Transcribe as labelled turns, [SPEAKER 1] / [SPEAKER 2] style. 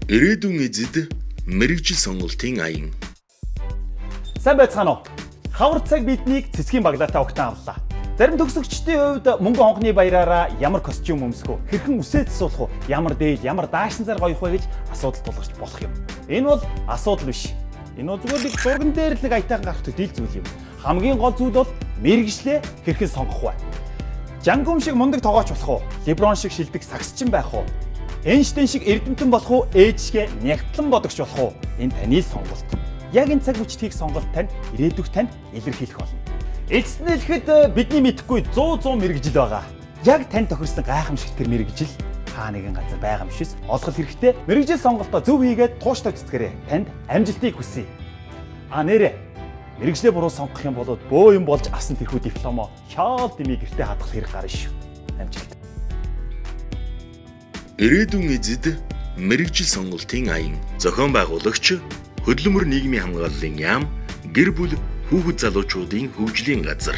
[SPEAKER 1] Ирээдүйн эзэд мэрэгжил сонголтын аян.
[SPEAKER 2] Сайн байцгаана уу? Хавар цаг биднийг цэцгийн баглаатай огтон авлаа. Зарим төгсөгчдийн хувьд мөнгө хонхны баяраараа ямар костюм өмсөх вэ? Хэрхэн үсээ засуулах вэ? Ямар дээл, ямар даашин зар гоёх вэ гэж асуудал тулгарч болох юм. Энэ бол асуудал биш. Энэ бол зүгээр нэг зурган дээр л нэг аятайхан гарах төдийл зүйл юм. Хамгийн гол зүйл бол мэрэгжлээ хэрхэн сонгох вэ? Жангум шиг мундаг тоглооч болох уу? Леброн шиг шилдэг сагсчин байх уу? Эйнштейн шиг эрдэмтэн болох уу? Ээжгээ нягтлан бодогч болох уу? Энэ таны сонголт. Яг энэ цаг үечдгийг сонголт тань ирээдүйг тань илэрхийлэх болно. Эцэснэлэхэд бидний мэдэхгүй 100 мэрэгжил байгаа. Яг тань тохирсон гайхамшигт тэр мэрэгжил хаа нэгэн газар байгаа юм шээс олох хэрэгтэй. Мэрэгжил сонголтоо зөв хийгээд тууштай цэцгэрээ. Танд амжилтыг хүсье. Нэрэ мэрэгжлээ буруу сонгох юм бол бөө юм болж авсан тэрхүү дипломо шаал дэмий гэртээ хадгалах хэрэг гарна шүү. Амжилт.
[SPEAKER 1] Ирээдүйн эзэд мэрэгжил сонголтын аян. Зохион байгуулагч Хөдөлмөр нийгмийн хамгааллын яам, гэр бүл, хүүхэд залуучуудын хөгжлийн газар.